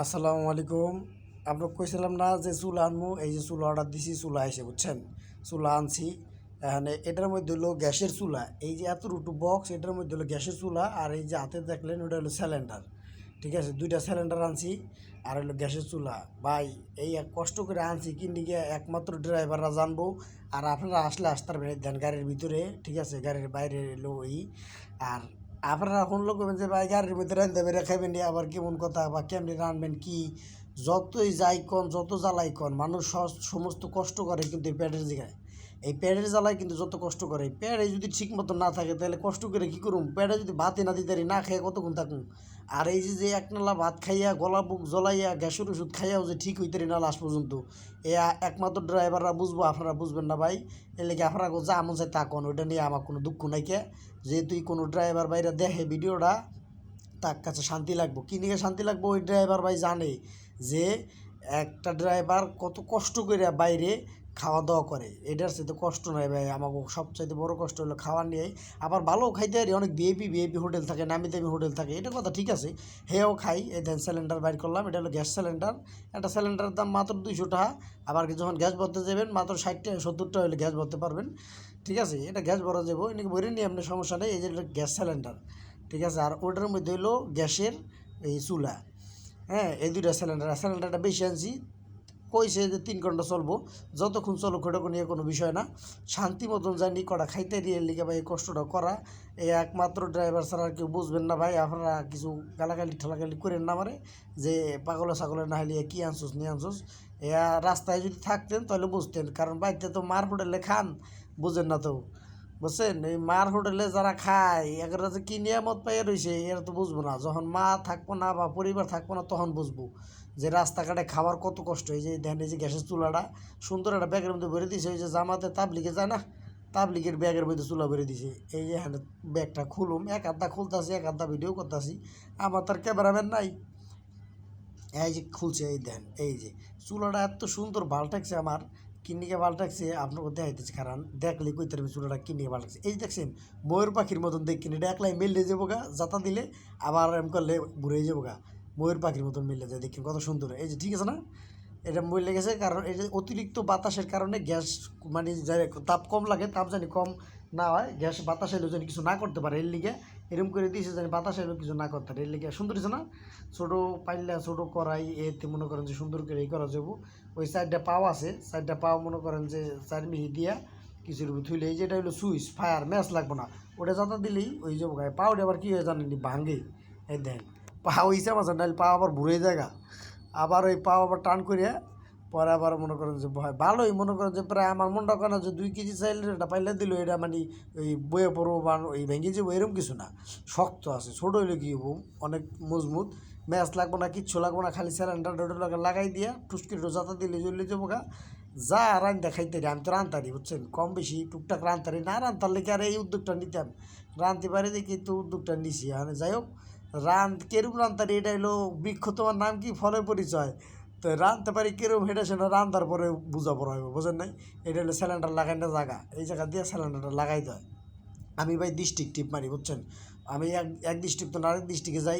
আসসালামু আলাইকুম। আপনাকে কইছিলাম না যে চুলা আনবো, এই যে চুলা অর্ডার দিছি, চুলা এসে বুঝছেন। চুলা আনছি, এখানে এটার মধ্যে হলো গ্যাসের চুলা, এই যে এত রুটু বক্স, এটার মধ্যে হলো গ্যাসের চুলা, আর এই যে হাতে দেখলেন ওটা হলো সিলিন্ডার। ঠিক আছে, দুইটা সিলিন্ডার আনছি আর হলো গ্যাসের চুলা। ভাই এই এক কষ্ট করে আনছি কিনে গিয়ে একমাত্র ড্রাইভাররা জানবো, আর আপনারা আসলে আসতে পারবেন দেন গাড়ির ভিতরে, ঠিক আছে, গাড়ির বাইরে এলো এই। আর আপনারা এখন লোক করবেন যে ভাই গাড়ির মধ্যে রান্ধতে বেড়ে খাইবেন, আবার কেমন কথা বা কেমনি রানবেন কি। যতই যাই কন, যত জ্বালাই কন, মানুষ সমস্ত কষ্ট করে কিন্তু এই পেটের জায়গায়, এই পেটের জ্বালায় কিন্তু যত কষ্ট করে। এই পেটে যদি ঠিক মতো না থাকে তাহলে কষ্ট করে কী করুম, পেটে যদি ভাতই না দিতে পারি, না খেয়ে কতক্ষণ থাকুন। আর এই যে একনালা ভাত খাইয়া গলা বুক জ্বলাইয়া গ্যাসের ওষুধ খাইয়াও যে ঠিক হইতে না লাস্ট পর্যন্ত, এ একমাত্র ড্রাইভাররা বুঝবো, আপনারা বুঝবেন না ভাই। এর লেগে আপনারা যা মন চাই তা কন, ওইটা নিয়ে আমার কোনো দুঃখ নাই। কে যেহেতু কোনো ড্রাইভার ভাইরা দেখে ভিডিওটা, তার কাছে শান্তি লাগবো, কী নিয়ে শান্তি লাগবো, ওই ড্রাইভার ভাই জানে যে একটা ড্রাইভার কত কষ্ট করে বাইরে খাওয়া দাওয়া করে। এটার সাথে কষ্ট নয় ভাই, আমাকে সবচাইতে বড় কষ্ট হলো খাওয়া নিয়েই। আবার ভালো খাইতে পারি, অনেক ভিআইপি হোটেল থাকে, নামি দামি হোটেল থাকে, এটা কথা ঠিক আছে, হেও খাই। এই দেন সিলিন্ডার বাইর করলাম, এটা হলো গ্যাস সিলিন্ডার। একটা সিলিন্ডারের দাম মাত্র 200 টাকা। আবার যখন গ্যাস ভরতে যাবেন মাত্র 60-70 টাকা হলে গ্যাস ভরতে পারবেন। ঠিক আছে, এটা গ্যাস ভরা যাবো, এনাকে ভরে নিয়ে আপনার সমস্যা নেই। এই যে গ্যাস সিলিন্ডার, ঠিক আছে। আর ওটার মধ্যে হলো গ্যাসের এই চুলা। হ্যাঁ, এই দুইটা সিলিন্ডারটা বেশি আনছি, কইছে যে 3 ঘন্টা চলবো, যতক্ষণ চলুক ওটা নিয়ে কোনো বিষয় না। শান্তি মতন জানি কটা খাইতে দিয়ে লিখে ভাই এই কষ্টটা করা, এই একমাত্র ড্রাইভার ছাড়া আর কেউ বুঝবেন না ভাই। আপনারা কিছু গালাগালি ঠেলাগালি করেন না আমারে, যে পাগলে ছাগলে না হলে কী আনছোস নিয়ে আনছোস। রাস্তায় যদি থাকতেন তাহলে বুঝতেন, কারণ বাড়িতে তো মার হোটেলে খান, বুঝেন না তো, বুঝছেন। এই মার হোটেলে যারা খায় এরা যে কী নিয়ামত পাইয়া রয়েছে এরা তো বুঝবো না। যখন মা থাকবো না বা পরিবার থাকবো না তখন বুঝবো যে রাস্তাঘাটে খাবার কত কষ্ট। এই যে দেখেন, এই যে গ্যাসের চুলাটা সুন্দর একটা ব্যাগের মধ্যে ভরে দিয়েছে, ওই যে জামাতে তাবলিগে যায় না, তাবলিগের ব্যাগের মধ্যে চুলা ভরে দিয়েছে। এই যে হ্যাঁ, ব্যাগটা খুলুম, এক আধা খুলতেছি, এক আধা ভিডিও করতেছি, আমার তার ক্যামেরাম্যান নাই। এই যে খুলছে, এই দেন, এই যে চুলাটা এত সুন্দর ভাল থাকছে আমার, কিনিকে ভাল থাকছে আপনাকে দেখাইতেছি, কারণ দেখলে কইতে পারবে চুলাটা কিনিকে ভাল লাগছে। এই দেখছেন ময়ূর পাখির মতন দেখি, এটা একলাই মেলে যাবো গা, যাতা দিলে আবার এম করলে ঘুরে যাবো গা, ময়ূর পাখির মতন মিলে যায়, দেখি কত সুন্দর। এই যে ঠিক আছে না, এটা মই লেগেছে, কারণ এই যে অতিরিক্ত বাতাসের কারণে গ্যাস মানে তাপ কম লাগে, তাপ জানি কম না হয়, গ্যাস বাতাস এলেও যেন কিছু না করতে পারে, এর লিগে এরকম করে দিয়েছে জানি বাতাস এলেও কিছু না করতে পারে। এর লিগে সুন্দর হয়েছে না, ছোটো পাইলা ছোটো করাই এতে মনে করেন যে সুন্দর করে এই করা যাবো। ওই সাইডটা পাও আছে, সাইডটা পাও মনে করেন যে চার মিহি দিয়া কিছুর উপর থুইলে, এই যেটা হলো সুইচ ফায়ার ম্যাচ লাগবো না, ওটা যত দিলেই ওই যাবো গায়ে। পাওটা আবার কী হয়ে জানেনি ভাঙ্গে, এই দেন পা হইছে মাঝে নাহলে পা আবার ঘুরে জায়গা, আবার ওই পা আবার টান করিয়া পরে আবার মনে করেন যে ভয় ভালোই, মনে করেন যে প্রায় আমার মনটা কেন যে 2 কেজি চাইলে এটা পাইলে দিল, এটা মানে ওই বয়ে পড়বো বা ওই ভেঙে যাবো এরকম কিছু না, শক্ত আছে, ছোটো হইলে কী হবো, অনেক মজবুত। ম্যাচ লাগবো না, কিচ্ছু লাগবো না, খালি সিলিন্ডার লাগাই দিয়া টুসকি জাতা দিলে জ্বললে যাবো গা। যা রান দেখাইতে আমি তো রান্তারি, বুঝছেন, কম বেশি টুকটাক রান্তারি, না রান্তার লেগে আর এই উদ্যোগটা নিতাম, রানতে পারি দেখি তো উদ্যোগটা নিছি। মানে যাই হোক, কেরম রান্তারি, এটা হলো বৃক্ষ, তোমার নাম কি, ফলের পরিচয়। তো রাঁধতে পারি কিরম, হেঁটে সেটা রান্ধার পরে বুঝা পড়া হইব, বুঝেন নাই। এটা হলো সিলিন্ডার লাগাই না জায়গা, এই জায়গা দিয়ে সিলিন্ডারটা লাগাই দেয়। আমি ভাই ডিস্ট্রিক্ট টিপ মারি, বুঝছেন, আমি এক ডিস্ট্রিক্ট তো আরেক ডিস্ট্রিক্টে যাই।